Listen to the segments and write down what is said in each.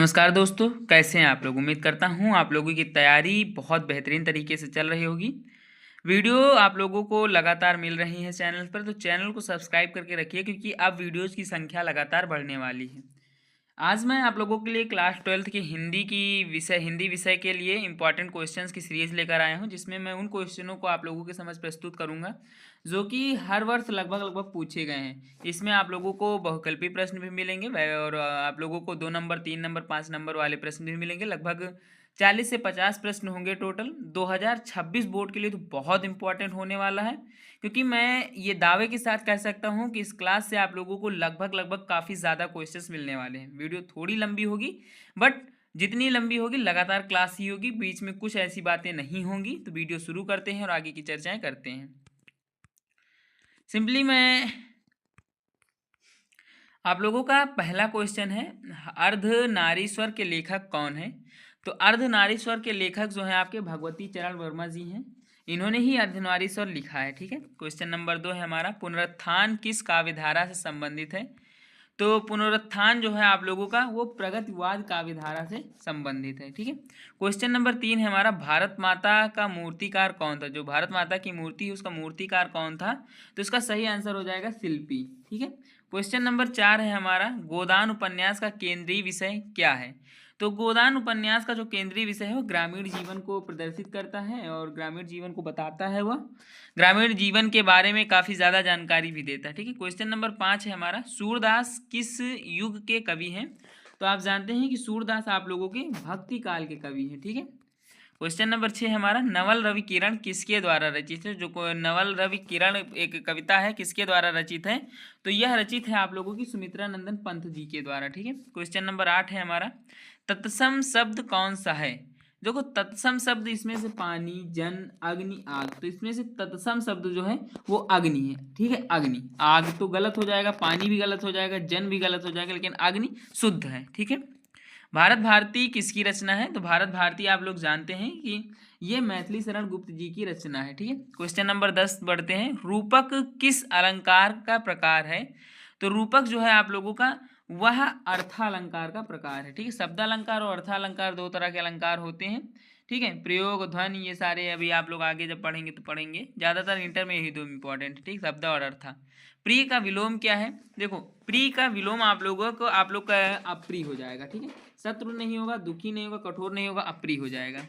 नमस्कार दोस्तों, कैसे हैं आप लोग। उम्मीद करता हूं आप लोगों की तैयारी बहुत बेहतरीन तरीके से चल रही होगी। वीडियो आप लोगों को लगातार मिल रही है चैनल पर, तो चैनल को सब्सक्राइब करके रखिए क्योंकि अब वीडियोज़ की संख्या लगातार बढ़ने वाली है। आज मैं आप लोगों के लिए क्लास 12th की हिंदी विषय के लिए इंपॉर्टेंट क्वेश्चंस की सीरीज़ लेकर आया हूं, जिसमें मैं उन क्वेश्चनों को आप लोगों के समझ प्रस्तुत करूंगा जो कि हर वर्ष लगभग लगभग पूछे गए हैं। इसमें आप लोगों को बहुकल्पीय प्रश्न भी मिलेंगे और आप लोगों को 2 नंबर, 3 नंबर, 5 नंबर वाले प्रश्न भी मिलेंगे। लगभग 40 से 50 प्रश्न होंगे टोटल। 2026 बोर्ड के लिए तो बहुत इंपॉर्टेंट होने वाला है, क्योंकि मैं ये दावे के साथ कह सकता हूँ कि इस क्लास से आप लोगों को लगभग लगभग काफ़ी ज़्यादा क्वेश्चंस मिलने वाले हैं। वीडियो थोड़ी लंबी होगी, बट जितनी लंबी होगी लगातार क्लास ही होगी, बीच में कुछ ऐसी बातें नहीं होंगी। तो वीडियो शुरू करते हैं और आगे की चर्चाएं करते हैं। सिंपली मैं आप लोगों का पहला क्वेश्चन है, अर्धनारीश्वर के लेखक कौन है। तो अर्धनारीश्वर के लेखक जो है आपके भगवती चरण वर्मा जी हैं। इन्होंने ही अर्धनारीश्वर लिखा है। ठीक है। क्वेश्चन नंबर 2 है हमारा, पुनरुत्थान किस काव्यधारा से संबंधित है। तो पुनरुत्थान जो है आप लोगों का वो प्रगतिवाद काव्यधारा से संबंधित है। ठीक है। क्वेश्चन नंबर 3 है हमारा, भारत माता का मूर्तिकार कौन था। जो भारत माता की मूर्ति है उसका मूर्तिकार कौन था। तो इसका सही आंसर हो जाएगा शिल्पी। ठीक है। क्वेश्चन नंबर 4 है हमारा, गोदान उपन्यास का केंद्रीय विषय क्या है। तो गोदान उपन्यास का जो केंद्रीय विषय है वो ग्रामीण जीवन को प्रदर्शित करता है और ग्रामीण जीवन को बताता है। वह ग्रामीण जीवन के बारे में काफ़ी ज़्यादा जानकारी भी देता है। ठीक है। क्वेश्चन नंबर 5 है हमारा, सूरदास किस युग के कवि हैं। तो आप जानते हैं कि सूरदास आप लोगों के भक्ति काल के कवि हैं। ठीक है। क्वेश्चन नंबर 6 हमारा, नवल रवि किरण किसके द्वारा रचित है। जो नवल रवि किरण एक कविता है, किसके द्वारा रचित है। तो यह रचित है आप लोगों की सुमित्रा नंदन पंत जी के द्वारा। ठीक है। क्वेश्चन नंबर 8 है हमारा, तत्सम शब्द कौन सा है। देखो तत्सम शब्द इसमें से पानी, जन, अग्नि, आग। तो इसमें से तत्सम शब्द जो है वो अग्नि है। ठीक है। अग्नि, आग तो गलत हो जाएगा, पानी भी गलत हो जाएगा, जन भी गलत हो जाएगा, लेकिन अग्नि शुद्ध है। ठीक है। भारत भारती किसकी रचना है। तो भारत भारती आप लोग जानते हैं कि ये मैथिली शरण गुप्त जी की रचना है। ठीक है। क्वेश्चन नंबर 10 बढ़ते हैं, रूपक किस अलंकार का प्रकार है। तो रूपक जो है आप लोगों का वह अर्थालंकार का प्रकार है। ठीक है। शब्दालंकार और अर्थालंकार दो तरह के अलंकार होते हैं। ठीक है। प्रयोग, ध्वनि, ये सारे अभी आप लोग आगे जब पढ़ेंगे तो पढ़ेंगे। ज़्यादातर इंटर में यही दो इंपॉर्टेंट है। ठीक, शब्द और अर्था। प्रिय का विलोम क्या है। देखो प्रिय का विलोम आप लोगों को आप लोग का अप्रिय हो जाएगा। ठीक है। शत्रु नहीं होगा, दुखी नहीं होगा, कठोर नहीं होगा, अप्रिय हो जाएगा।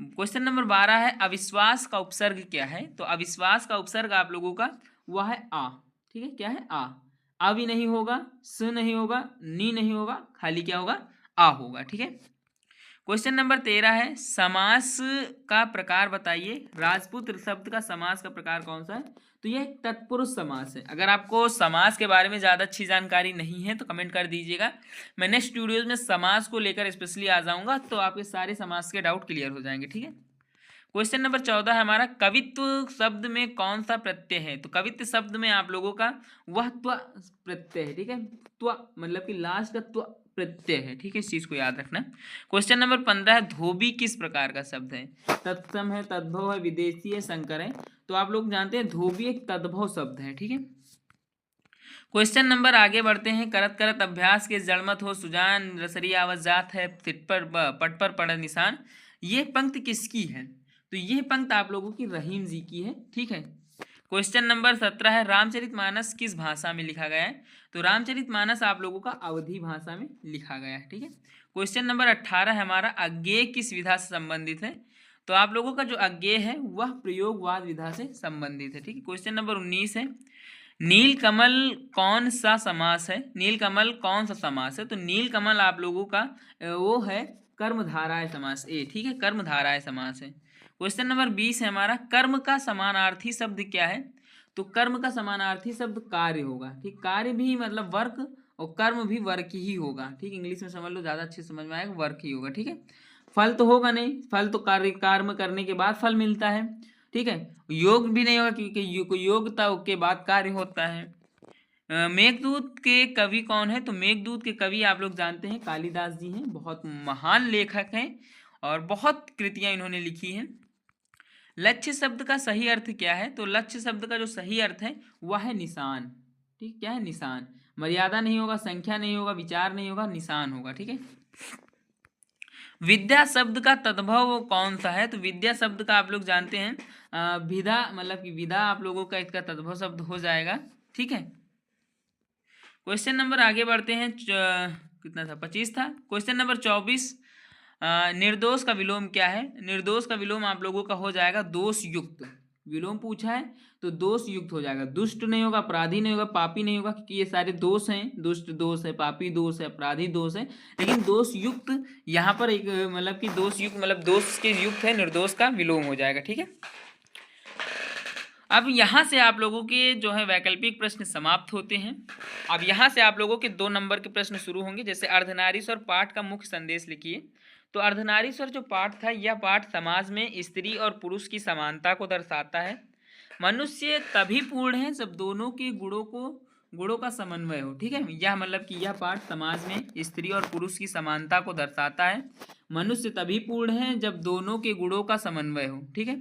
क्वेश्चन नंबर 12 है, अविश्वास का उपसर्ग क्या है। तो अविश्वास का उपसर्ग आप लोगों का वह है आ। ठीक है। क्या है, आ भी नहीं होगा, स नहीं होगा, नी नहीं होगा, खाली क्या होगा, आ होगा। ठीक है। क्वेश्चन नंबर 13 है, समास का प्रकार बताइए। राजपूत शब्द का समास का प्रकार कौन सा है। तो यह एक तत्पुरुष समास है। अगर आपको समास के बारे में ज़्यादा अच्छी जानकारी नहीं है तो कमेंट कर दीजिएगा। मैं नेक्स्ट वीडियोज़ में समास को लेकर स्पेशली आ जाऊंगा, तो आपके सारे समास के डाउट क्लियर हो जाएंगे। ठीक है। क्वेश्चन नंबर 14 है हमारा, कवित्व शब्द में कौन सा प्रत्यय है। तो कवित्व शब्द में आप लोगों का वह त्व प्रत्यय है। ठीक है। त्व मतलब कि लास्ट का त्व प्रत्यय है। ठीक है। इस चीज को याद रखना। क्वेश्चन नंबर 15 है, धोबी किस प्रकार का शब्द है। तत्सम है, तद्भव है, विदेशी है, संकर है। तो आप लोग जानते हैं धोबी एक तद्भव शब्द है। ठीक है। क्वेश्चन नंबर आगे बढ़ते हैं, करत करत अभ्यास के जड़मत हो सुजान, रसरी आवत जात है, सिट पर पट पर पड़ निशान। ये पंक्ति किसकी है। तो यह पंक्ति आप लोगों की रहीम जी की है। ठीक है। क्वेश्चन नंबर 17 है, रामचरितमानस किस भाषा में लिखा गया है। तो रामचरितमानस आप लोगों का अवधी भाषा में लिखा गया है। ठीक है। क्वेश्चन नंबर 18 है हमारा, अज्ञेय किस विधा से संबंधित है। तो आप लोगों का जो अज्ञेय है वह प्रयोगवाद विधा से संबंधित है। ठीक है। क्वेश्चन नंबर 19 है, नीलकमल कौन सा समास है। नीलकमल कौन सा समास है। तो नीलकमल आप लोगों का वो है कर्मधाराय समास ए। ठीक है। कर्मधाराय समास है। क्वेश्चन नंबर 20 है हमारा, कर्म का समानार्थी शब्द क्या है। तो कर्म का समानार्थी शब्द कार्य होगा। ठीक, कार्य भी मतलब वर्क और कर्म भी वर्क ही होगा। ठीक, इंग्लिश में समझ लो, ज़्यादा अच्छे समझ में आएगा, वर्क ही होगा। ठीक है। फल तो होगा नहीं, फल तो कार्य कर्म करने के बाद फल मिलता है। ठीक है। योग भी नहीं होगा क्योंकि योग्यता के बाद कार्य होता है। मेघदूत के कवि कौन है। तो मेघदूत के कवि आप लोग जानते हैं कालिदास जी हैं। बहुत महान लेखक हैं और बहुत कृतियां इन्होंने लिखी हैं। लक्ष्य शब्द का सही अर्थ क्या है। तो लक्ष्य शब्द का जो सही अर्थ है वह है निशान। ठीक, क्या है, निशान। मर्यादा नहीं होगा, संख्या नहीं होगा, विचार नहीं होगा, निशान होगा। ठीक है। विद्या शब्द का तद्भव कौन सा है? तो विद्या शब्द का आप लोग जानते हैं विधा, मतलब कि विधा आप लोगों का इसका तद्भव शब्द हो जाएगा। ठीक है, क्वेश्चन नंबर आगे बढ़ते हैं। कितना था? 25 था। क्वेश्चन नंबर 24, निर्दोष का विलोम क्या है? निर्दोष का विलोम आप लोगों का हो जाएगा दोष युक्त। विलोम पूछा है तो दोष युक्त हो जाएगा। दुष्ट नहीं होगा, अपराधी नहीं होगा, पापी नहीं होगा, क्योंकि ये सारे दोष हैं। दुष्ट दोष है, पापी दोष है, अपराधी दोष है, लेकिन दोष युक्त यहाँ पर एक मतलब कि दोष युक्त मतलब दोष के युक्त है, निर्दोष का विलोम हो जाएगा। ठीक है, अब यहाँ से आप लोगों के जो है वैकल्पिक प्रश्न समाप्त होते हैं। अब यहाँ से आप लोगों के 2 नंबर के प्रश्न शुरू होंगे। जैसे अर्धनारीश्वर पाठ का मुख्य संदेश लिखिए। तो अर्धनारीश्वर जो पाठ था, यह पाठ समाज में स्त्री और पुरुष की समानता को दर्शाता है। मनुष्य तभी पूर्ण है जब दोनों के गुणों का समन्वय हो। ठीक है, यह मतलब कि यह पाठ समाज में स्त्री और पुरुष की समानता को दर्शाता है। मनुष्य तभी पूर्ण है जब दोनों के गुणों का समन्वय हो। ठीक है,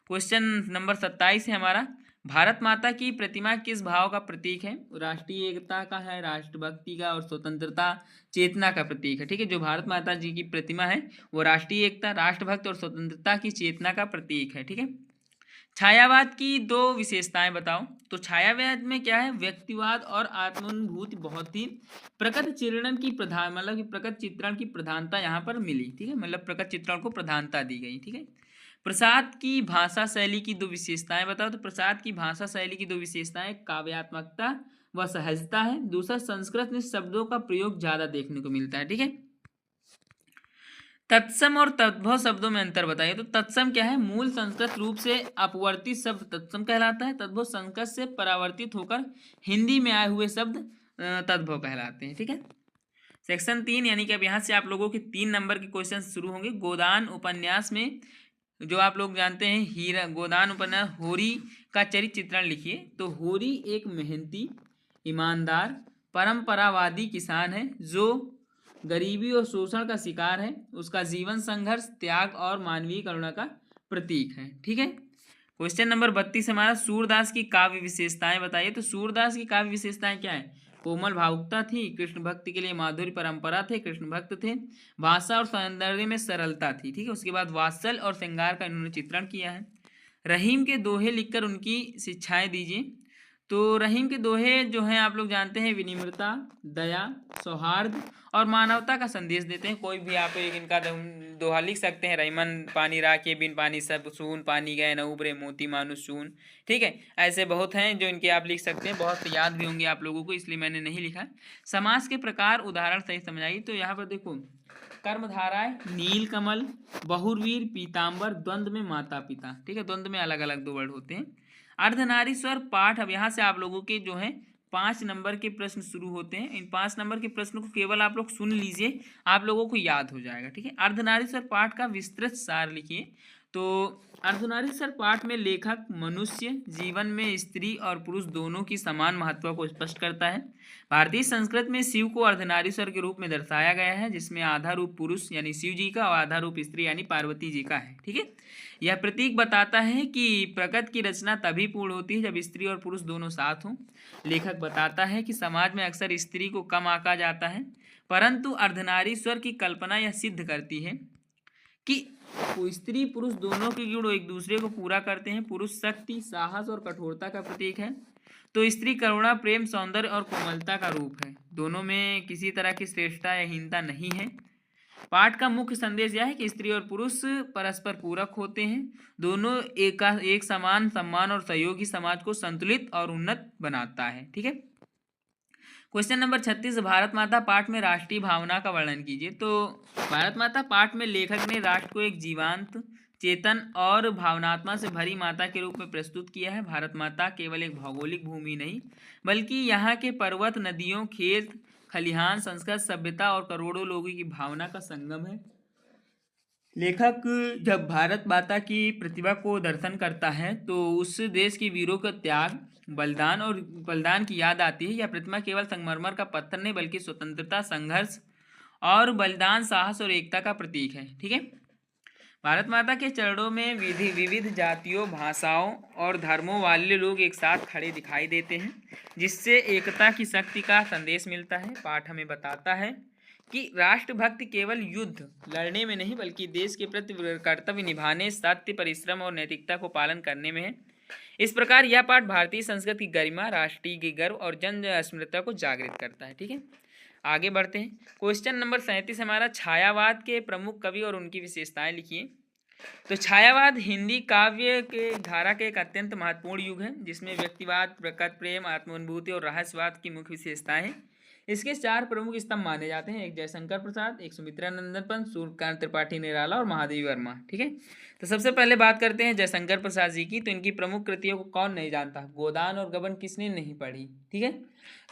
क्वेश्चन नंबर 27 है हमारा, भारत माता की प्रतिमा किस भाव का प्रतीक है? राष्ट्रीय एकता का है, राष्ट्रभक्ति का और स्वतंत्रता चेतना का प्रतीक है। ठीक है, जो भारत माता जी की प्रतिमा है वो राष्ट्रीय एकता, राष्ट्रभक्त और स्वतंत्रता की चेतना का प्रतीक है। ठीक है, छायावाद की 2 विशेषताएं बताओ। तो छायावाद में क्या है? व्यक्तिवाद और आत्मानुभूति बहुत ही प्रकट चित्रण की प्रधान मतलब कि प्रकट चित्रण की प्रधानता यहाँ पर मिली। ठीक है, मतलब प्रकट चित्रण को प्रधानता दी गई। ठीक है, प्रसाद की भाषा शैली की 2 विशेषताएं बताओ। तो प्रसाद की भाषा शैली की 2 विशेषताएं काव्यात्मकता व सहजता है। दूसरा, संस्कृत में शब्दों का प्रयोग ज्यादा देखने को मिलता है। ठीक है, तत्सम और तद्भव शब्दों में अंतर बताइए। तो तत्सम क्या है? मूल संस्कृत रूप से अपवर्तित शब्द तत्सम कहलाता है। तद्भव संस्कृत से परावर्तित होकर हिंदी में आए हुए शब्द तद्भव कहलाते हैं। ठीक है, सेक्शन 3 यानी कि अब यहाँ से आप लोगों के 3 नंबर के क्वेश्चन शुरू होंगे। गोदान उपन्यास में जो आप लोग जानते हैं हीरा, गोदान उपन्यास होरी का चरित्र चित्रण लिखिए। तो होरी एक मेहनती, ईमानदार, परंपरावादी किसान है जो गरीबी और शोषण का शिकार है। उसका जीवन संघर्ष, त्याग और मानवीय करुणा का प्रतीक है। ठीक है, क्वेश्चन नंबर 32 हमारा, सूरदास की काव्य विशेषताएं बताइए। तो सूरदास की काव्य विशेषताएं क्या है? कोमल भावुकता थी, कृष्ण भक्ति के लिए माधुर्य परंपरा थे, कृष्ण भक्त थे, भाषा और सौंदर्य में सरलता थी। ठीक है, उसके बाद वात्सल और श्रृंगार का इन्होंने चित्रण किया है। रहीम के दोहे लिखकर उनकी शिक्षाएं दीजिए। तो रहीम के दोहे जो हैं आप लोग जानते हैं विनिम्रता, दया, सौहार्द और मानवता का संदेश देते हैं। कोई भी आप एक इनका दोहा लिख सकते हैं, रहीमन पानी राखे बिन पानी सब सून, पानी गए न उबरे मोती मानुष सून। ठीक है, ऐसे बहुत हैं जो इनके आप लिख सकते हैं, बहुत याद भी होंगे आप लोगों को, इसलिए मैंने नहीं लिखा। समाज के प्रकार उदाहरण सही समझाइए। तो यहाँ पर देखो, कर्मधाराएं, नील कमल, बहुरवीर, पीताम्बर, द्वंद्व में माता पिता। ठीक है, द्वंद्व में अलग अलग 2 वर्ड होते हैं। अर्धनारीश्वर पाठ, अब यहाँ से आप लोगों के जो है 5 नंबर के प्रश्न शुरू होते हैं। इन 5 नंबर के प्रश्न को केवल आप लोग सुन लीजिए, आप लोगों को याद हो जाएगा। ठीक है, अर्धनारीश्वर पाठ का विस्तृत सार लिखिए। तो अर्धनारीश्वर पाठ में लेखक मनुष्य जीवन में स्त्री और पुरुष दोनों की समान महत्व को स्पष्ट करता है। भारतीय संस्कृत में शिव को अर्धनारीश्वर के रूप में दर्शाया गया है, जिसमें आधा रूप पुरुष यानी शिव जी का और आधा रूप स्त्री यानी पार्वती जी का है। ठीक है, यह प्रतीक बताता है कि प्रकृति की रचना तभी पूर्ण होती है जब स्त्री और पुरुष दोनों साथ हों। लेखक बताता है कि समाज में अक्सर स्त्री को कम आंका जाता है, परंतु अर्धनारीश्वर की कल्पना यह सिद्ध करती है कि स्त्री पुरुष दोनों के गुण एक दूसरे को पूरा करते हैं। पुरुष शक्ति, साहस और कठोरता का प्रतीक है, तो स्त्री करुणा, प्रेम, सौंदर्य और कोमलता का रूप है। दोनों में किसी तरह की श्रेष्ठता या हीनता नहीं है। पाठ का मुख्य संदेश यह है कि स्त्री और पुरुष परस्पर पूरक होते हैं। दोनों एक समान सम्मान और सहयोगी समाज को संतुलित और उन्नत बनाता है। ठीक है, क्वेश्चन नंबर 36, भारत माता पाठ में राष्ट्रीय भावना का वर्णन कीजिए। तो भारत माता पाठ में लेखक ने राष्ट्र को एक जीवंत, चेतन और भावनात्मा से भरी माता के रूप में प्रस्तुत किया है। भारत माता केवल एक भौगोलिक भूमि नहीं, बल्कि यहाँ के पर्वत, नदियों, खेत खलिहान, संस्कृत, सभ्यता और करोड़ों लोगों की भावना का संगम है। लेखक जब भारत माता की प्रतिभा को दर्शन करता है तो उस देश के वीरों का त्याग, बलिदान की याद आती है। यह प्रतिमा केवल संगमरमर का पत्थर नहीं, बल्कि स्वतंत्रता, संघर्ष और बलिदान, साहस और एकता का प्रतीक है। ठीक है, भारत माता के चरणों में विविध जातियों, भाषाओं और धर्मों वाले लोग एक साथ खड़े दिखाई देते हैं, जिससे एकता की शक्ति का संदेश मिलता है। पाठ हमें बताता है कि राष्ट्रभक्ति केवल युद्ध लड़ने में नहीं बल्कि देश के प्रति कर्तव्य निभाने, सत्य, परिश्रम और नैतिकता को पालन करने में है। इस प्रकार यह पाठ भारतीय संस्कृति की गरिमा, राष्ट्रीय की गर्व और जन अस्मिता को जागृत करता है। ठीक है, आगे बढ़ते हैं। क्वेश्चन नंबर 37 हमारा, छायावाद के प्रमुख कवि और उनकी विशेषताएं लिखिए। तो छायावाद हिंदी काव्य के धारा के एक अत्यंत महत्वपूर्ण युग है जिसमें व्यक्तिवाद, प्रकट प्रेम, आत्मानुभूति और रहस्यवाद की मुख्य विशेषताएं हैं। इसके 4 प्रमुख स्तंभ माने जाते हैं, एक जयशंकर प्रसाद, एक सुमित्रा नंदन पंत, सूर्यकांत त्रिपाठी निराला और महादेवी वर्मा। ठीक है, तो सबसे पहले बात करते हैं जयशंकर प्रसाद जी की। तो इनकी प्रमुख कृतियों को कौन नहीं जानता, गोदान और गबन किसने नहीं पढ़ी। ठीक है,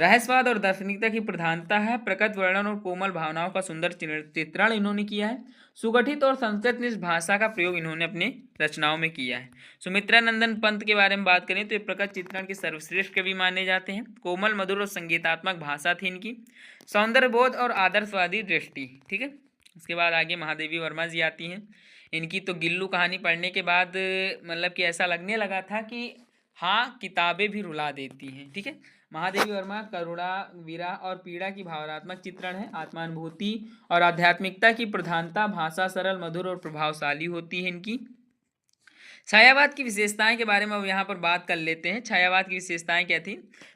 रहस्यवाद और दार्शनिकता की प्रधानता है, प्रकट वर्णन और कोमल भावनाओं का सुंदर चित्रण इन्होंने किया है, सुगठित और संस्कृत भाषा का प्रयोग इन्होंने अपने रचनाओं में किया है। सुमित्रा नंदन पंत के बारे में बात करें तो ये प्रकट चित्रण के सर्वश्रेष्ठ कवि माने जाते हैं। कोमल, मधुर और संगीतात्मक भाषा थी इनकी, सौंदर्यबोध और आदर्शवादी दृष्टि। ठीक है, उसके बाद आगे महादेवी वर्मा जी आती हैं। इनकी तो गिल्लू कहानी पढ़ने के बाद मतलब कि ऐसा लगने लगा था कि हाँ, किताबें भी रुला देती हैं। ठीक है, महादेवी वर्मा करुणा, वीरा और पीड़ा की भावनात्मक चित्रण है, आत्मानुभूति और आध्यात्मिकता की प्रधानता, भाषा सरल, मधुर और प्रभावशाली होती है इनकी। छायावाद की विशेषताएं के बारे में अब यहाँ पर बात कर लेते हैं। छायावाद की विशेषताएं क्या थी?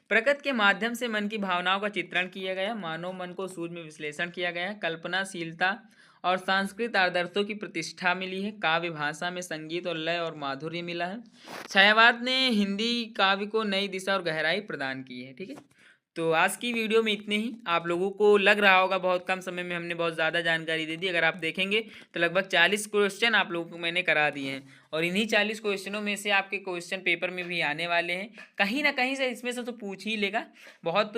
प्रकृति के माध्यम से मन की भावनाओं का चित्रण किया गया, मानव मन को सूक्ष्म विश्लेषण किया गया, कल्पनाशीलता और सांस्कृतिक आदर्शों की प्रतिष्ठा मिली है, काव्य भाषा में संगीत और लय और माधुर्य मिला है। छायावाद ने हिंदी काव्य को नई दिशा और गहराई प्रदान की है। ठीक है, तो आज की वीडियो में इतने ही। आप लोगों को लग रहा होगा बहुत कम समय में हमने बहुत ज़्यादा जानकारी दे दी। अगर आप देखेंगे तो लगभग 40 क्वेश्चन आप लोगों को मैंने करा दिए हैं और इन्हीं 40 क्वेश्चनों में से आपके क्वेश्चन पेपर में भी आने वाले हैं। कहीं ना कहीं से इसमें से तो पूछ ही लेगा। बहुत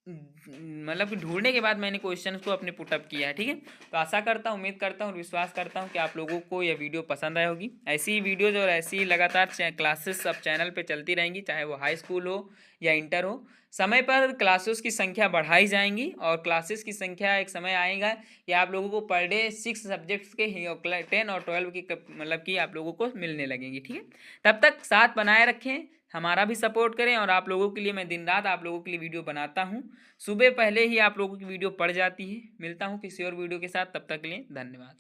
मतलब कि ढूंढने के बाद मैंने क्वेश्चन को अपने पुटअप किया है। ठीक है, तो आशा करता हूँ, उम्मीद करता हूँ और विश्वास करता हूँ कि आप लोगों को यह वीडियो पसंद आई होगी। ऐसी ही वीडियोज़ और ऐसी ही लगातार क्लासेस अब चैनल पे चलती रहेंगी, चाहे वो हाई स्कूल हो या इंटर हो। समय पर क्लासेस की संख्या बढ़ाई जाएंगी और क्लासेस की संख्या एक समय आएगा कि आप लोगों को पर डे 6 सब्जेक्ट्स के 10 और 12 की मतलब कि आप लोगों को मिलने लगेंगी। ठीक है, तब तक साथ बनाए रखें, हमारा भी सपोर्ट करें और आप लोगों के लिए मैं दिन रात आप लोगों के लिए वीडियो बनाता हूं। सुबह पहले ही आप लोगों की वीडियो पड़ जाती है। मिलता हूं किसी और वीडियो के साथ, तब तक के लिए धन्यवाद।